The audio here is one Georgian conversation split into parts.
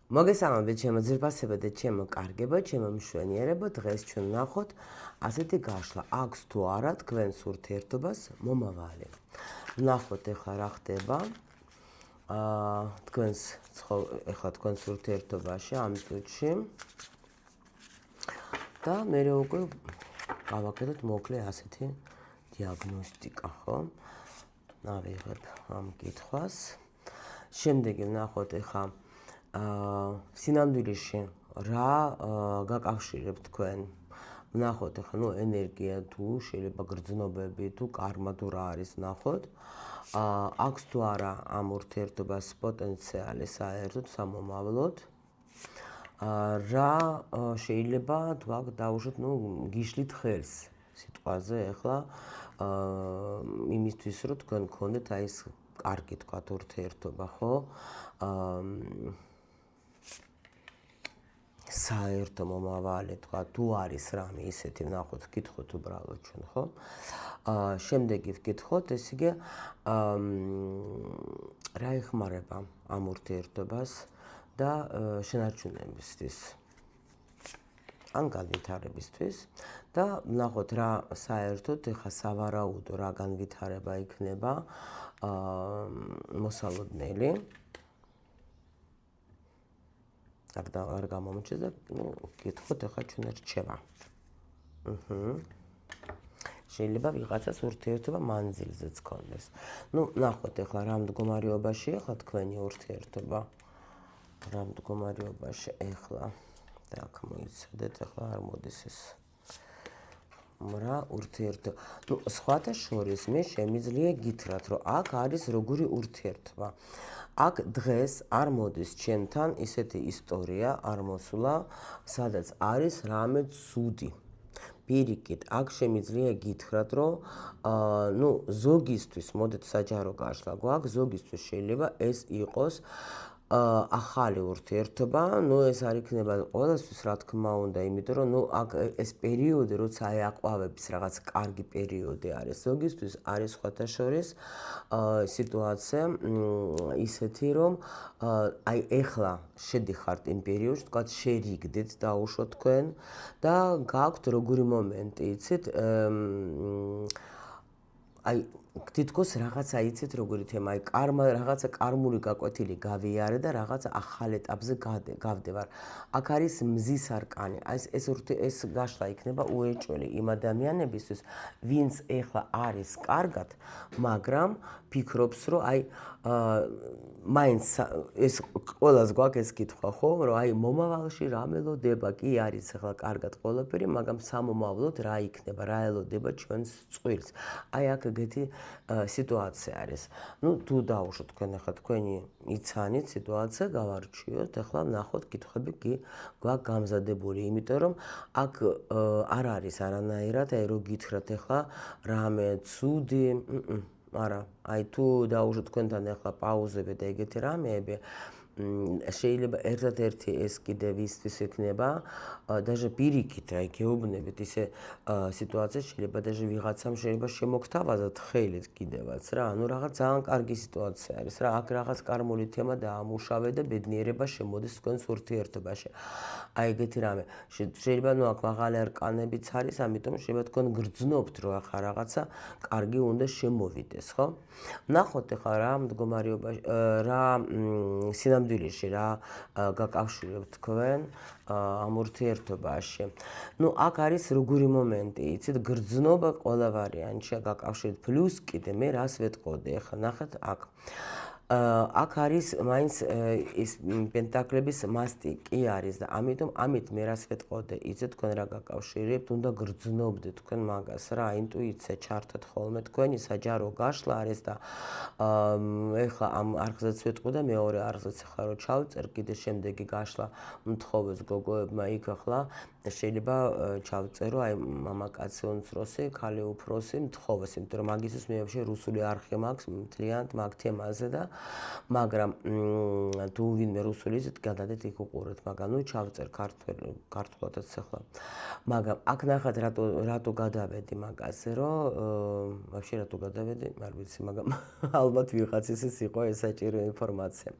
მოგესალმებით ჩემო ძირფასებო და ჩემო კარგებო, ჩემო მშვენიერებო, დღეს ჩვენ ვნახოთ ასეთი გაშლა აქვს თუ არა თქვენს ურთიერთობას მომავალი. ვნახოთ ახლა რა ხდება თქვენს ურთიერთობაში ამ წუთში და მე უკვე გავაკეთოთ მოკლე ასეთი დიაგნოსტიკა, ხო? ავიღებ ამ კითხვას. შემდეგი ვნახოთ ახლა სინამდვილეში რა გაკავშირებთ თქვენ? ვნახოთ ახლა ენერგია თუ შეიძლება გრძნობები თუ კარმა თუ რა არის ვნახოთ. აქვს თუ არა ამ ურთიერთობას პოტენციალი საერთოდ სამომავლოდ? რა შეიძლება თქვათ დაუშვათ გიშლით ხელს სიტყვაზე ახლა იმისთვის რომ თქვენ გქონდეთ აი ეს კარგი თქვათ ურთიერთობა, ხო? საერთო მომავალი თქვათ თუ არის რამე ისეთი ვნახოთ, ვკითხოთ უბრალოდ ჩვენ, ხო? შემდეგი ვკითხოთ, ესე იგი რა ეხმარება ამ ურთიერთობას და შენარჩუნებისთვის ან განვითარებისთვის და ვნახოთ რა საერთოდ ეხა სავარაუდო რა განვითარება იქნება მოსალოდნელი არ გამომჩეს და ვკითხოთ ახლა ჩვენ რჩევა. შეიძლება ვიღაცას ურთიერთობა მანძილზეც გქონდეს. ვნახოთ ახლა რა მდგომარეობაში ახლა თქვენი ურთიერთობა. რა მდგომარეობაში ახლა და აქ მოიცადეთ ახლა არ მოდის ეს. რა ურთიერთობა. სხვათა შორის მე შემიძლია გითხრათ, რომ აქ არის როგორი ურთიერთობა. აქ დღეს არ მოდის ჩემთან ისეთი ისტორია არ მოსულა, სადაც არის რამე ცუდი. პირიქით, აქ შემიძლია გითხრათ, რომ ზოგისთვის მოდით საჯარო გაშლა გვაქვს, ზოგისთვის შეიძლება ეს იყოს ახალი ურთიერთობა, ეს არ იქნება ყველასთვის რა თქმა უნდა, იმიტომ რომ აქ ეს პერიოდი, როცა აი აყვავების რაღაც კარგი პერიოდი არის, ზოგისთვის არის სხვათა შორის სიტუაცია ისეთი, რომ აი ეხლა შედიხართ იმ პერიოდში, თქვათ შერიგდით დაუშვოთ თქვენ და გაქვთ როგორი მომენტი, იცით? აი თითქოს რაღაცა იცით როგორი თემა, აი კარმა რაღაცა კარმული გაკვეთილი გავიარე და რაღაცა ახალ ეტაპზე გავდევარ. აქ არის მზის არკანი. აი ეს გაშლა იქნება უეჭველი იმ ადამიანებისთვის, ვინც ეხლა არის კარგად, მაგრამ ფიქრობს, რომ აი მაინც ეს ყველას გვაქვს ეს კითხვა, ხო, რომ აი მომავალში რა მელოდება, კი არის ახლა კარგად ყველაფერი, მაგრამ სამომავლოდ რა იქნება, რა ელოდება ჩვენს წყვილს. აი აქ ეგეთი სიტუაცია არის. თუ დაუშვოთ თქვენ ახლა თქვენი იცანით სიტუაცია, გავარჩიოთ, ახლა ვნახოთ კითხვები კი გვაქვს გამზადებული, იმიტომ რომ აქ არ არის არანაირად, აი რო გითხრათ ახლა რამე ცუდი, არა, აი თუ დაუშვოთ თქვენთან ახლა პაუზები და ეგეთი რამეები, შეიძლება ერთადერთი ეს კიდევ ისთვის იქნება, даже პირიქით, აი გეუბნებით ისე სიტუაცია შეიძლება даже ვიღაცამ შეიძლება შემოგთავაზოთ ხელით კიდევაც რა, რაღაც ძალიან კარგი სიტუაცია არის რა, აქ რაღაც კარმული თემა დაამუშავე და ბედნიერება შემოდის თქვენს ურთიერთობაში. აი ეგეთი რამე. შეიძლება აქ მაღალი არკანებიც არის, ამიტომ შეიძლება თქვენ გრძნობთ, რომ ახლა რაღაცა კარგი უნდა შემოვიდეს, ხო? ვნახოთ ახლა რა მდგომარეობაში, რა სინამდვილეში რა გაკავშირებთ თქვენ ამ ურთიერთობაში. აქ არის როგორი მომენტი, იცით, გრძნობა ყველა ვარიანტშია გაკავშირეთ, პლუს კიდე მე რას ვეტყოდი, ახლა ნახეთ აქ. აქ არის მაინც ის პენტაკლების მასტი კი არის და ამით მე რას ვეტყოდი, იცით თქვენ რა გაკავშირებთ, უნდა გრძნობდეთ თქვენ მაგას რა, ინტუიცია ჩართოთ ხოლმე თქვენი საჯარო გაშლა არის და ეხლა ამ არხზეც ვეტყვი და მეორე არხზეც ახლა რო ჩავწერ, კიდე შემდეგი გაშლა მთხოვეს გოგოებმა იქ ახლა შეიძლება ჩავწერო აი მამაკაცი უმცროსი, ქალი უფროსი მთხოვეს, იმიტომ რომ მაგისთვის მე ვაფშე რუსული არხი მაქვს მთლიანად მაგ თემაზე და მაგრამ თუ ვინმე რუსული იცით, გადადეთ იქ უყურეთ, მაგრამ ნუ ჩავწერ ქართულადაც ახლა. მაგრამ აქ ნახეთ რატო გადავედი მაგაზე, რომ ვაფშე რატო გადავედი, არ ვიცი, მაგრამ ალბათ ვიღაცისის იყო ეს საჭირო ინფორმაცია.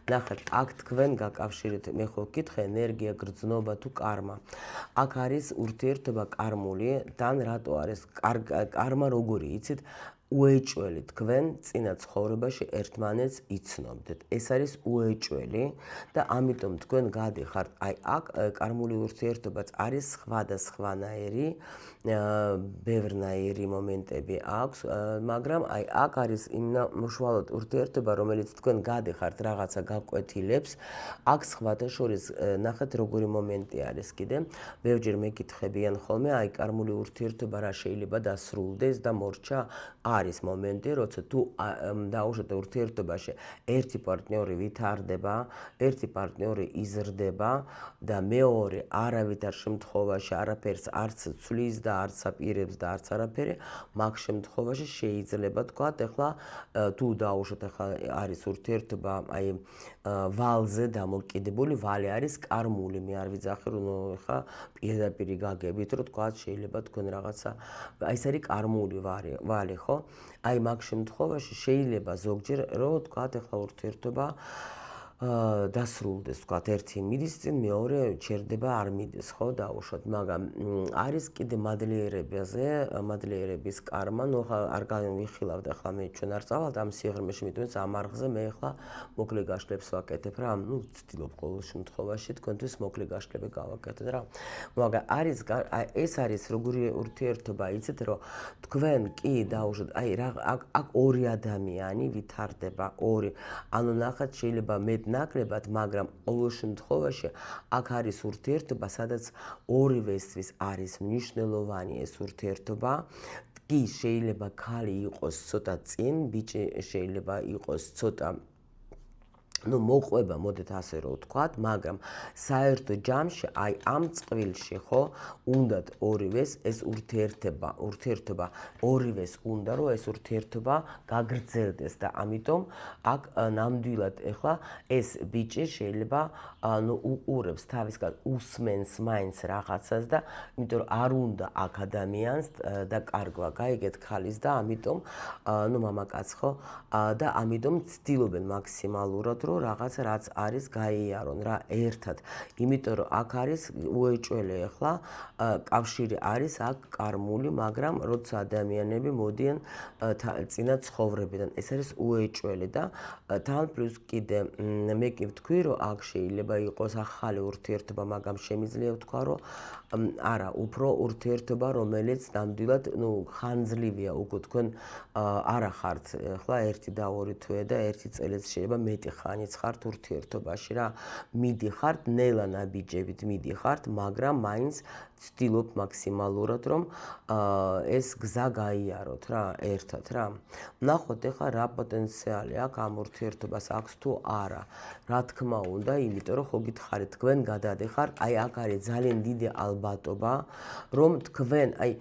ნახეთ, აქ თქვენ გაკავშირეთ, მე ხო ვკითხე ენერგია, გრძნობა თუ კარმა. აქ არის ურთიერთობა კარმული, თან რატო არის კარმა როგორი იცით? უეჭველი თქვენ წინა ცხოვრებაში ერთმანეთს იცნობდეთ. ეს არის უეჭველი და ამიტომ თქვენ გადიხართ აი აქ კარმული ურთიერთობაც არის სხვადასხვანაირი, ბევრნაირი მომენტები აქვს, მაგრამ აი აქ არის უშუალოდ ურთიერთობა, რომელიც თქვენ გადიხართ რაღაცა გაკვეთილებს. აქ სხვათა შორის ნახეთ როგორი მომენტი არის კიდე. ბევრჯერ მეკითხებიან ხოლმე აი კარმული ურთიერთობა რა შეიძლება დასრულდეს და მორჩა. არის მომენტი, როცა თუ დაუშვათ ურთიერთობაში ერთი პარტნიორი ვითარდება, ერთი პარტნიორი იზრდება და მეორე არავითარ შემთხვევაში არაფერს არც ცვლის და არც აპირებს და არც არაფერი, მაგ შემთხვევაში შეიძლება თქვათ, ეხლა თუ დაუშვათ ეხლა არის ურთიერთობა აი ვალზე დამოკიდებული, ვალი არის კარმული, მე არ ვიძახი რომ ეხლა პირდაპირ გაგებით, რომ თქვათ შეიძლება თქვენ რაღაცა აი ეს არის კარმული ვალი, ხო? აი მაგ შემთხვევაში შეიძლება ზოგჯერ რომ თქვათ ეხლა ურთიერთობა დასრულდეს, თქვათ ერთი მიდის წინ, მეორე ჩერდება არ მიდის, ხო, დაუშვათ, მაგრამ არის კიდე მადლიერების კარმა, ნუ ხა არ განვიხილავთ ახლა მე ჩვენ არ წავალთ ამ სიღრმეში, მithumetes ამ არხზე მე ახლა მოკლე გაშლებს ვაკეთებ რა, ნუ ვცდილობ ყოველ შემთხვევაში თქვენთვის მოკლე გაშლები გავაკეთოთ რა. მაგრამ ეს არის როგორი ურთიერთობა, იცით რომ თქვენ კი დაუშვათ, აი აქ ორი ადამიანი ვითარდება, ორი, ანუ ნახეთ შეიძლება ნაკლებად, მაგრამ ყოველ შემთხვევაში აქ არის ურთიერთობა, სადაც ორივესთვის არის მნიშვნელოვანი ეს ურთიერთობა. კი შეიძლება ქალი იყოს ცოტა წინ, ბიჭი შეიძლება იყოს ცოტა მოყვება, მოდით ასე რომ ვთქვათ, მაგრამ საერთო ჯამში აი ამ წყვილში, ხო, უნდათ ორივეს ეს ურთიერთობა, ორივეს უნდა რომ ეს ურთიერთობა გაგრძელდეს და ამიტომ აქ ნამდვილად ეხლა ეს ბიჭი შეიძლება უყურებს თავისგან უსმენს მაინც რაღაცას და იმიტომ რომ არ უნდა აქ ადამიანს და კარგვა გაიგეთ ქალის და ამიტომ მამაკაც ხო და ამიტომ ცდილობენ მაქსიმალურად რომ რაღაცა რაც არის გაიარონ რა ერთად. იმიტომ რომ აქ არის უეჭველი ახლა კავშირი არის აქ კარმული, მაგრამ როცა ადამიანები მოდიან წინა ცხოვრებიდან, ეს არის უეჭველი და თან პლუს კიდე მე კი ვთქვი რომ აქ შეიძლება იყოს ახალი ურთიერთობა, მაგრამ შემიძლია ვთქვა რომ არა, უფრო ურთიერთობა, რომელიც ნამდვილად ხანძლივია უკვე თქვენ არა ხართ ახლა 1 და 2 თვე და 1 წელიც შეიძლება მეტი ხანიც ხართ ურთიერთობაში რა. მიდიხართ ნელა ნაბიჯებით მიდიხართ, მაგრამ მაინც ვცდილობ მაქსიმალურად რომ ეს გზა გაიაროთ რა, ერთად რა. ვნახოთ ეხლა რა პოტენციალი აქვს ამ ურთიერთობას აქვს თუ არა. რა თქმა უნდა, იმიტომ რომ ხო გითხარით თქვენ გადადიხართ, აი აქ არის ძალიან დიდი ალბათობა, რომ თქვენ აი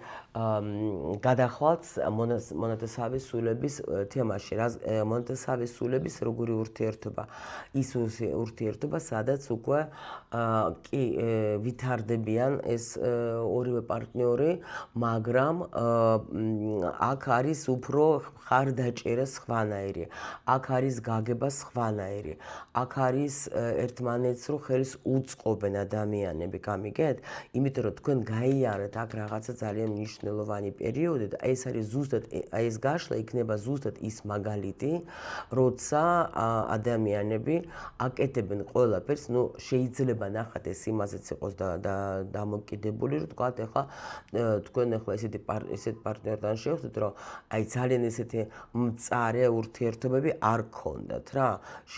გადახვალთ მონათესავე სულების თემაში, მონათესავე სულების როგორი ურთიერთობა, ის ურთიერთობა, სადაც უკვე კი ვითარდებიან ეს ორივე პარტნიორი, მაგრამ აქ არის უფრო ხარდაჭერა სხვანაირი, აქ არის გაგება სხვანაირი, აქ არის ერთმანეთს რო ხელს უწყობენ ადამიანები, გამიგეთ? იმიტომ რომ თქვენ გაიარეთ აქ რაღაცა ძალიან მნიშვნელოვანი პერიოდი და ეს არის ზუსტად აი ეს გაშლა იქნება ზუსტად ის მაგალითი, როცა ადამიანები აკეთებენ ყველაფერს, შეიძლება ნახათ ეს იმაზეც იყოს დამოკიდებული, რომ თქვათ ეხლა თქვენ ეხლა ესეთი პარტნიორთან შევხვდეთ, რომ აი ძალიან ესეთი მწარე ურთიერთობები არ გქონდათ რა.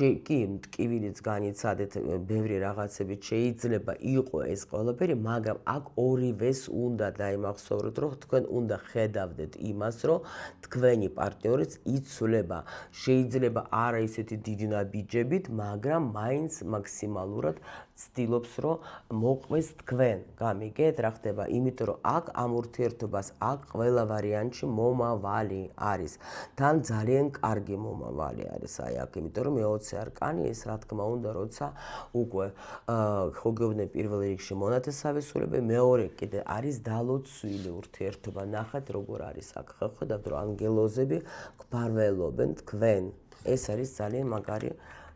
კი მტკივილიც განიცადეთ, ბევრი რაღაცებით შეიძლება იყო ეს ყველაფერი, მაგრამ აქ ორივეს უნდა დაიმახსოვროთ, რომ თქვენ უნდა ხედავდეთ იმას, რომ თქვენი პარტნიორიც იცვლება. შეიძლება არა ისეთი დიდი ნაბიჯი ბიჯებით, მაგრამ მაინც მაქსიმალურად ცდილობს, რომ მოყვეს თქვენ. გამიგეთ, რა ხდება? იმიტომ რომ აქ ამ ურთიერთობას აქ ყველა ვარიანტში მომავალი არის. თან ძალიან კარგი მომავალი არის აი აქ, იმიტომ რომ მე-20 არკანი ეს რა თქმა უნდა, როცა უკვე ხო გეუბნები პირველ რიგში მონათესავისურები, მეორე კიდე არის დალოცვილი ურთიერთობა. ნახეთ როგორ არის აქ. ხედავთ რომ ანგელოზები გვფარველობენ თქვენ. ეს არის ძალიან მაგარი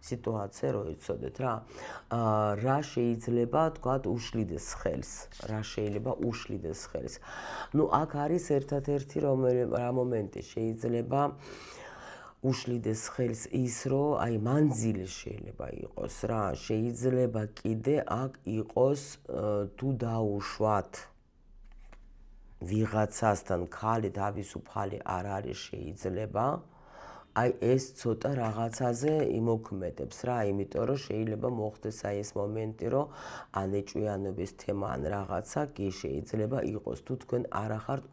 სიტუაცია, რო იცოდეთ რა. რა შეიძლება თქვათ უშლიდეს ხელს. რა შეიძლება უშლიდეს ხელს. ნუ აქ არის ერთადერთი რა მომენტი შეიძლება უშლიდეს ხელს ის, რომ აი მანძილი შეიძლება იყოს რა. შეიძლება კიდე აქ იყოს თუ დაუშვათ ვიღაცასთან ქალი თავისუფალი არ არის შეიძლება. აი ეს ცოტა რაღაცაზე იმოქმედებს რა, იმიტომ რომ შეიძლება მოხდეს აი ეს მომენტი, რომ ან ეჭვიანობის თემა ან რაღაცა კი შეიძლება იყოს თუ თქვენ არ ახართ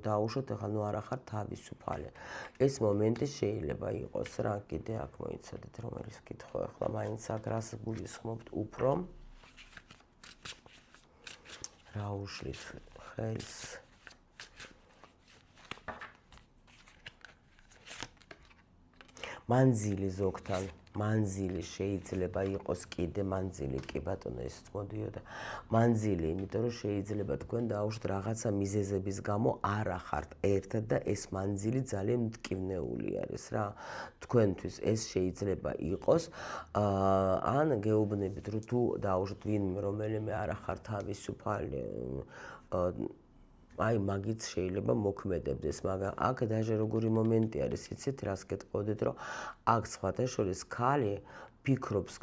დაუშვათ, ახლა ნუ არ ახართ თავისუფალი. ეს მომენტი შეიძლება იყოს რა, კიდე აქ მოიცადეთ რომელიც კითხვა ახლა მაინც აქ რას გულისხმობთ უფრო რა უშლის ხელს მანძილი ზოგთან, მანძილი შეიძლება იყოს კიდე მანძილი, კი ბატონო ეს მოდიოდა. მანძილი, იმიტომ რომ შეიძლება თქვენ დაუშვათ რაღაცა მიზეზების გამო არ ახართ ერთად და ეს მანძილი ძალიან მტკივნეული არის რა. თქვენთვის ეს შეიძლება იყოს ან გეუბნებით რომ თუ დაუშვათ ვინმე რომელიმე არ ახართ თავისუფალი აი მაგით შეიძლება მოქმედებდეს, მაგრამ აქ დაჟე როგორი მომენტი არის, იცით, რას გეტყოდეთ, რომ აქ სხვათა შორის ქალი ფიქრობს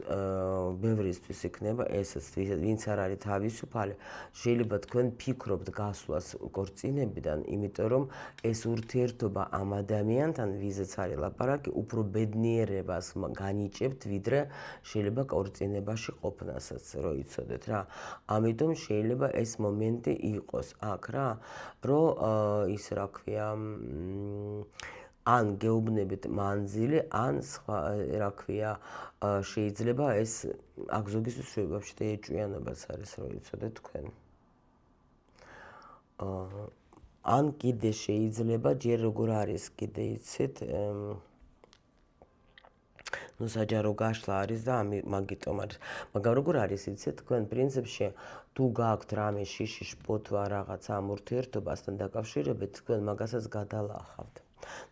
ბევრისთვის იქნება ესეც, ვინც არ არის თავისუფალი, შეიძლება თქვენ ფიქრობთ გასვლას ქორწინებიდან, იმიტომ რომ ეს ურთიერთობა ამ ადამიანთან, ვიზეც არის ლაპარაკი, უფრო ბედნიერებას განიჭებთ, ვიდრე შეიძლება ქორწინებაში ყოფნასაც, რო იცოდეთ რა. ამიტომ შეიძლება ეს მომენტი იყოს აქ რა, რომ ის რა ქვია ან გეუბნებით მანძილი, ან სხვა რა ქვია შეიძლება ეს აქ ზოგისთვის ვაფშე ეჭვიანობაც არის, რომ იცოდეთ თქვენ. ან კიდე შეიძლება ჯერ როგორ არის კიდე იცით ნუ საჯარო გაშლა არის და მაგიტომ არის. მაგრამ როგორ არის იცით თქვენ პრინციპში თუ გაქვთ რამე შიში შპოთვა რაღაც ამ ურთიერთობასთან დაკავშირებით თქვენ მაგასაც გადალახავთ.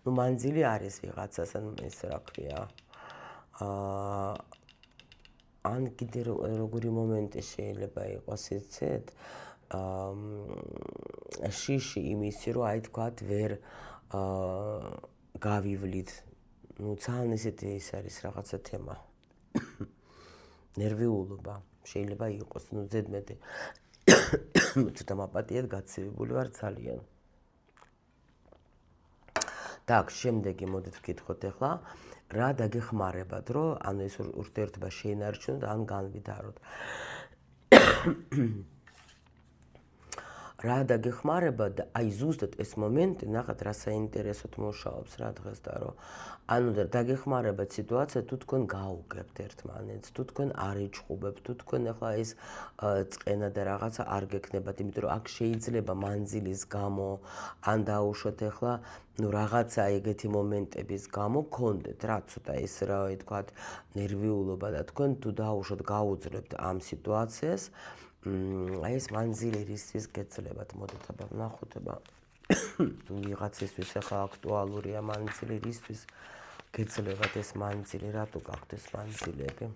ნუ მანძილი არის ვიღაცასთან ეს რა ქვია. ან კიდე როგორი მომენტი შეიძლება იყოს იცით შიში იმისი რომ აი თქვათ ვერ გავივლით ნუ ძალიან ისეთი ის არის რაღაცა თემა ნერვიულობა შეიძლება იყოს ნუ ზედმეტი ცოტა მაპატიეთ გაცივებული ვარ ძალიან так შემდეგი მოდით ვკითხოთ ახლა რა დაგეხმარებათ რომ ანუ ეს ურთიერთობა შეინარჩუნოთ ან განვითაროთ რა დაგეხმარებათ და აი ზუსტად ეს მომენტი ნახეთ რა საინტერესოდ მუშაობს რა დღეს და რომ ანუ დაგეხმარებათ სიტუაცია თუ თქვენ გაუგებთ ერთმანეთს თუ თქვენ არ ეჭხუბებთ თუ თქვენ ახლა ეს წყენა და რაღაცა არ გექნებათ იმიტომ რომ აქ შეიძლება მანძილის გამო ან დაუშვათ ახლა ну რაღაცა ეგეთი მომენტების გამო გქონდეთ რა ცოტა ეს რა ვთქვათ ნერვიულობა და თქვენ თუ დაუშვათ გაუძლებთ ამ სიტუაციას აი ეს მანძილი რისთვის გეცლებათ მოდით აბა ვნახოთ აბა თუ ვიღაცისთვის ახლა აქტუალურია მანძილი რისთვის გეცლებათ ეს მანძილი რატო გაქვთ ეს მანძილები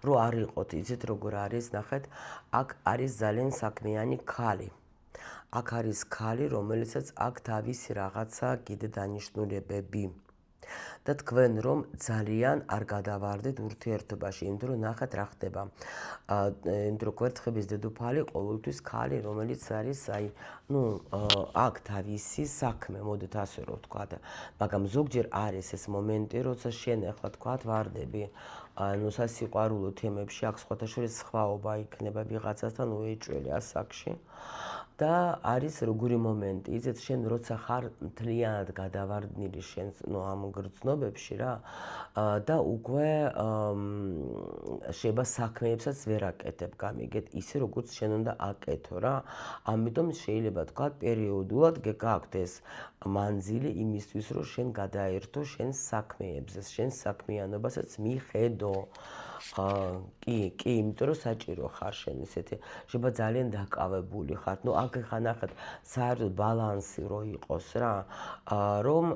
რო არ იყოთ იცით როგორ არის ნახეთ აქ არის ძალიან საქმიანი ქალი აქ არის ქალი რომელიცაც აქ თავისი რაღაცა კიდე დანიშნულებები და თქვენ რომ ძალიან არ გადავარდეთ ურთიერთობაში, იმიტომ რომ ნახეთ რა ხდება. იმიტომ რომ კვერთხების დედოფალი ყოველთვის ქალი, რომელიც არის აი, ну, აქ თავისი საქმე, მოდით ასე რომ ვთქვა. მაგრამ ზოგჯერ არის ეს მომენტი, როცა შენ ახლა თქვა ვარდები, ну, სასიყვარულო თემებში აქ სხვათა შორის სხვაობა იქნება ვიღაცასთან უეჭველი ასაკში. და არის როგორი მომენტი, იცით, შენ როცა ხარ მთლიანად გადავარდნილი შენ ამ გრძნობებში რა და უკვე შეიძლება საქმეებსაც ვერ აკეთებ, გამიგეთ ისე როგორც შენ უნდა აკეთო რა. ამიტომ შეიძლება თქვა პერიოდულად გააქვთ ეს მანძილი იმისთვის, რომ შენ გადაერთო შენ საქმეებზე, შენ საქმიანობასაც მიხედო. კი, იმიტომ რომ საჭირო ხარ შენ ისეთი, შეიძლება ძალიან დაკავებული ხარ. ნუ აქ ხა ნახეთ, საერთოდ ბალანსი რო იყოს რა, რომ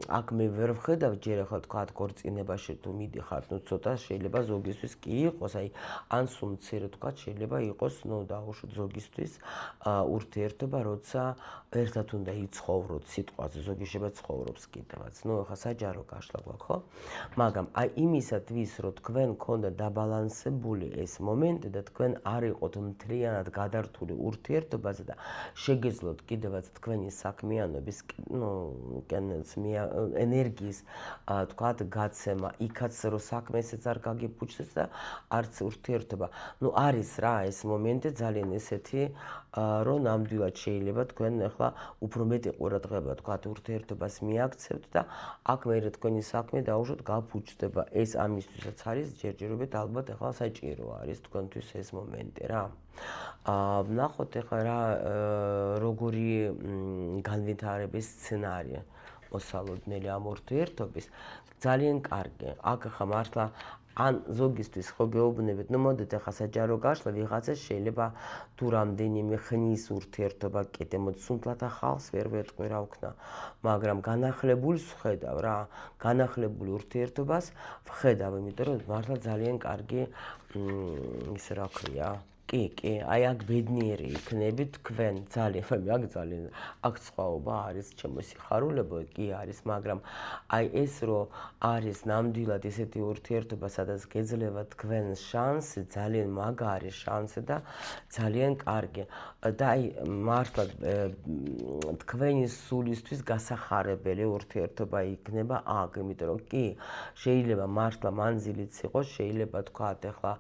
აქ მე ვერ ვხედავ ჯერ ახლა თქვა ქორწინებაში თუ მიდიხარ, ნუ ცოტა შეიძლება ზოგისთვის კი იყოს, აი ან სულ მცირე თქვა შეიძლება იყოს, ნუ დაუშვოთ ზოგისთვის ურთიერთობა, როცა ერთად უნდა იცხოვროთ სიტყვაზე, ზოგი შეიძლება ცხოვრობს კიდევაც. ნუ ახლა საჯარო გაშლა გვაქვს, ხო? მაგრამ აი იმისათვის, რომ თქვენ გქონდა დაბალანსებული ეს მომენტი და თქვენ არ იყოთ მთლიანად გადართული ურთიერთობაზე და შეგეძლოთ კიდევაც თქვენი საქმიანობის, ენერგიის, თქვათ, გაცემა, იქაც რომ საქმესაც არ გაგიფუჭდეს და არც ურთიერთობა. ნუ არის რა ეს მომენტი ძალიან ესეთი, რომ ნამდვილად შეიძლება თქვენ ახლა უფრო მეტი ყურადღება თქვათ ურთიერთობას მიაქცევთ და აქ მერე თქვენი საქმე დაუშვოთ გაფუჭდება. ეს ამისთვისაც არის ჯერჯერობით ალბათ ახლა საჭირო არის თქვენთვის ეს მომენტი რა. ვნახოთ ახლა რა როგორი განვითარების სცენარი მოსალოდნელი ამ ურთიერთობის. ძალიან კარგი. აქ ახლა მართლა ან ზოგისთვის ხო გეუბნებით, ნუ მოდით ახლა საჯარო გაშლა ვიღაცას შეიძლება თუ რამდენიმე ხნის ურთიერთობა კიდე მოცუნთლად ახალს ვერ ვეტყვი რა ვქნა, მაგრამ განახლებულს ვხედავ რა, განახლებულ ურთიერთობას ვხედავ, იმიტომ რომ მართლა ძალიან კარგი ისე რა ქვია, კი, აი აქ ბედნიერი იქნებით თქვენ ძალიან, აქ ძალიან აქ სხვაობა არის, ჩემო სიხარულებო კი არის, მაგრამ აი ეს რომ არის ნამდვილად ესეთი ურთიერთობა, სადაც გეძლევა თქვენ შანსი, ძალიან მაგარი შანსი და ძალიან კარგი. და აი მართლა თქვენი სულისთვის გასახარებელი ურთიერთობა იქნება აქ, იმიტომ რომ კი შეიძლება მართლა მანძილიც იყოს, შეიძლება თქვათ ახლა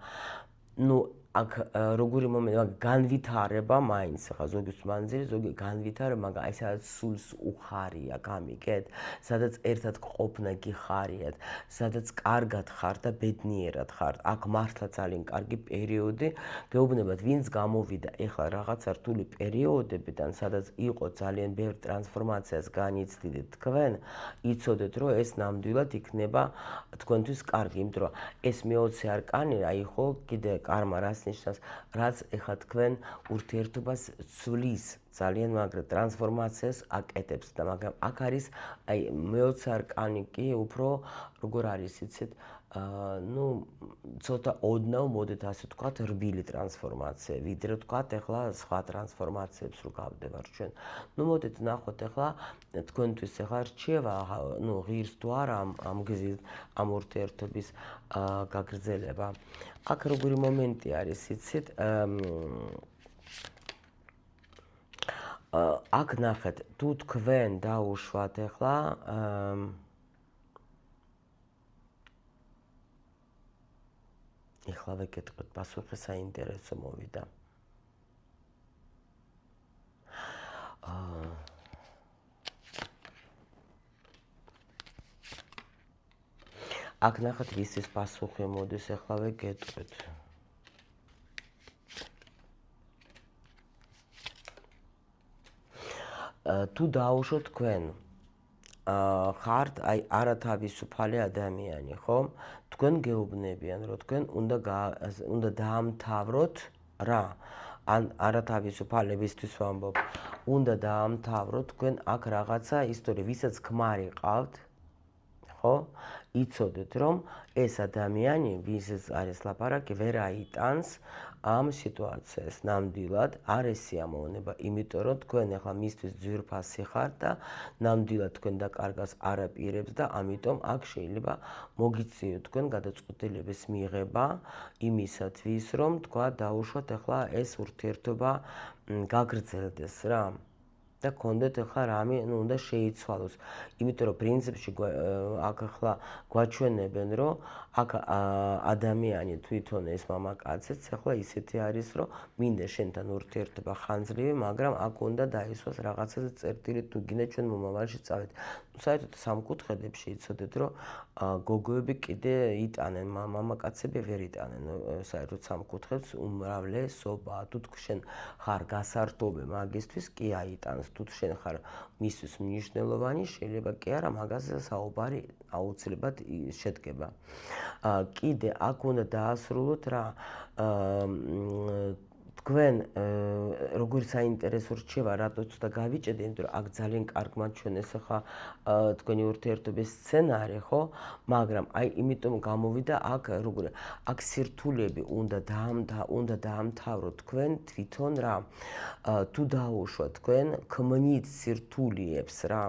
ნუ აქ როგორი მომენტი, განვითარება მაინც, ხა ზოგის მანძილი, ზოგი განვითარება, მაგრამ აი სადაც სულს უხარია, გამიგეთ, სადაც ერთად ყოფნა გიხარიათ, სადაც კარგად ხარ და ბედნიერად ხარ. აქ მართლა ძალიან კარგი პერიოდი, გეუბნებათ, ვინც გამოვიდა ეხლა რაღაცა რთული პერიოდებიდან, სადაც იყო ძალიან ბევრ ტრანსფორმაციას განიცდიდით თქვენ, იცოდეთ, რომ ეს ნამდვილად იქნება თქვენთვის კარგი, იმიტომ რომ ეს მეოცე არკანი, აი ხო, კიდე კარმა რას ნიშნავს, რაც ეხლა თქვენ ურთიერთობას ცვლის ძალიან მაგრად ტრანსფორმაციას აკეთებს და მაგრამ აქ არის აი მეოცე არკანი კი უფრო როგორ არის იცით, ნუ ცოტა ოდნავ მოდით ასე ვთქვათ რბილი ტრანსფორმაცია, ვიდრე ვთქვათ ეხლა სხვა ტრანსფორმაციებს რო გავდევარ ჩვენ. ნუ მოდით ნახოთ ეხლა თქვენთვის ეხლა რჩევა, ნუ ღირს თუ არა ამ გზით ამ ურთიერთობის გაგრძელება. აქ როგორი მომენტი არის, იცით, აქ ნახეთ, თუ თქვენ დაუშვათ ეხლა ეხლა ვეკითხოთ, პასუხი საინტერესო მოვიდა. აქ ნახეთ, ვისის პასუხი მოდის, ეხლა ვეკითხოთ. თუ დაუშვოთ თქვენ ხართ აი არათავისუფალი ადამიანი, ხო? თქვენ გეუბნებიან, რომ თქვენ უნდა დაამთავროთ რა, ან არათავისუფალებისთვის ვამბობ, უნდა დაამთავროთ თქვენ აქ რაღაცა ისტორია, ვისაც ქმარი ყავთ, ხო? იცოდეთ, რომ ეს ადამიანი, ვისაც არის ლაპარაკი, ვერ აიტანს ამ სიტუაციას ნამდვილად, არ ესიამოვნება, იმიტომ რომ თქვენ ახლა მისთვის ძვირფასი ხართ და ნამდვილად თქვენ და კარგას არაპირებს და ამიტომ აქ შეიძლება მოგიწიოთ თქვენ გადაწყვეტილების მიღება იმისათვის, რომ თქვა დაუშვათ ახლა ეს ურთიერთობა გაგრძელდეს რა. და გქონდეთ ახლა რამე, უნდა შეიცვალოს. იმიტომ რომ პრინციპში აქ ახლა გვაჩვენებენ, რომ აქ ადამიანი თვითონ ეს მამაკაციც ახლა ისეთი არის, რომ მინდა შენთან ურთიერთობა ხანძლივი, მაგრამ აქ უნდა დაისვას რაღაცაზე წერტილი, თუ გინდა ჩვენ მომავალში წავით. საერთოდ სამკუთხედებში იცოდეთ, რომ გოგოები კიდე იტანენ, მამაკაცები ვერ იტანენ საერთოდ სამკუთხედს, უმრავლესობა. თუ შენ ხარ გასართობე მაგისთვის, კი აიტანს. თუ შენ ხარ მისთვის მნიშვნელოვანი, შეიძლება კი არა, მაგაზე საუბარი აუცილებლად შედგება. კიდე აქ უნდა დაასრულოთ რა თქვენ როგორ საინტერესო რჩება, რატო ცოტა გავიჭედე, იმიტომ რომ აქ ძალიან კარგ მაჩვენეს ახლა თქვენი ურთიერთობის სცენარი, ხო? მაგრამ აი იმიტომ გამოვიდა აქ როგორ აქ სირთულეები უნდა დაამთავროთ თქვენ თვითონ რა. თუ დაუშვათ თქვენ ქმნით სირთულეებს რა.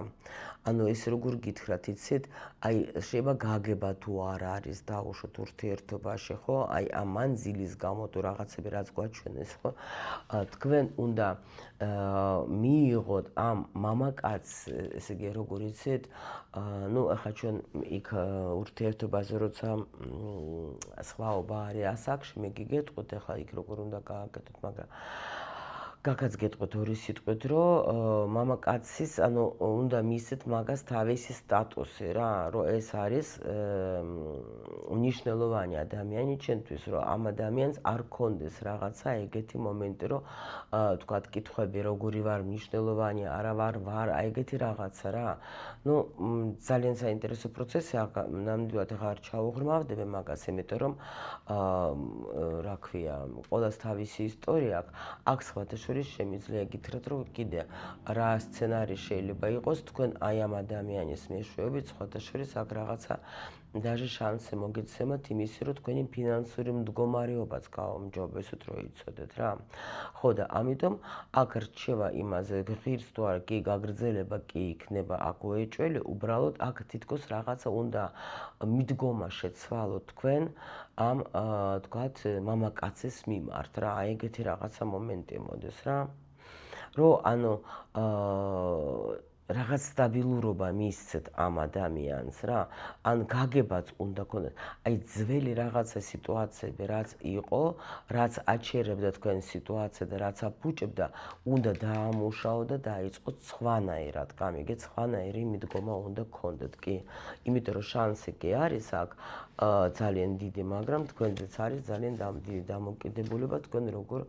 ანუ ეს როგორ გითხრათ, იცით, აი შეიძლება გაგება თუ არ არის დაუშვათ ურთიერთობაში, ხო? აი ამ მანძილის გამო თუ რაღაცები რაც გვაჩვენეს, ხო? თქვენ უნდა მიიღოთ ამ მამაკაცს, ესე იგი როგორ იცით, ნუ ახლა ჩვენ იქ ურთიერთობაზე როცა სხვაობა არის ასაკში, მე გიგეტყვით ახლა იქ როგორ უნდა გააკეთოთ, მაგრამ გაკაც გეტყვით ორი სიტყვით, რომ მამაკაცის, ანუ უნდა მისცეთ მაგას თავისი სტატუსი რა, რომ ეს არის მნიშვნელოვანი ადამიანი ჩვენთვის, რომ ამ ადამიანს არ გქონდეს რაღაცა ეგეთი მომენტი, რომ თქვათ კითხვები როგორი ვარ, მნიშვნელოვანი არა ვარ, აი ეგეთი რაღაცა რა. ნუ ძალიან საინტერესო პროცესია, ნამდვილად ახლა არ ჩაუღრმავდები მაგას, იმიტომ რომ რა ქვია, ყველას თავისი ისტორია აქვს. აქ სხვადასხვა შემიძლია გითხრათ, რომ კიდე რა სცენარი შეიძლება იყოს, თქვენ აი ამ ადამიანის მეშვეობით სხვადასხვა აქ რაღაცა даже შანსი მოგეცემათ იმისი, რომ თქვენი ფინანსური მდგომარეობაც გაუმჯობესოთ, რომ იცოდეთ რა. ხო და ამიტომ აქ რჩება იმაზე, ღირს თუ არა, კი გაგრძელება კი იქნება აქ უეჭველი, უბრალოდ აქ თითქოს რაღაცა უნდა მიდგომა შეცვალოთ თქვენ ამ თქვათ მამაკაცის მიმართ რა, აი ეგეთი რაღაცა მომენტი მოდის რა. რომ ანუ რაღაც სტაბილურობა მისცეთ ამ ადამიანს რა, ან გაგებაც უნდა გქონდეთ. აი ძველი რაღაცა სიტუაციები რაც იყო, რაც აჩერებდა თქვენ სიტუაცია და რაც აფუჭებდა, უნდა დაამუშავოთ და დაიწყოთ სხვანაირად. გამიგეთ, სხვანაირი მიდგომა უნდა გქონდეთ, კი. იმიტომ რომ შანსი კი არის აქ ძალიან დიდი, მაგრამ თქვენზეც არის ძალიან დიდი დამოკიდებულება, თქვენ როგორ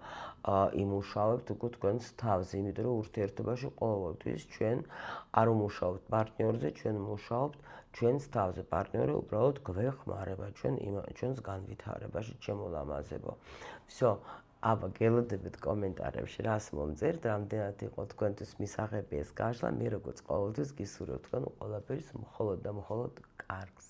იმუშავებთ უკვე თქვენს თავზე, იმიტომ რომ ურთიერთობაში ყოველთვის ჩვენ არ ვმუშაობთ პარტნიორზე, ჩვენ ვმუშაობთ ჩვენს თავზე. პარტნიორი უბრალოდ გვეხმარება ჩვენს განვითარებაში, ჩემო ლამაზებო. всё, აბა გელოდებით კომენტარებში რას მომწერთ, რამდენად იყო თქვენთვის მისაღები ეს გაშლა, მე როგორც ყოველთვის გისურვებთ თქვენ ყველაფერის მხოლოდ და მხოლოდ კარგს.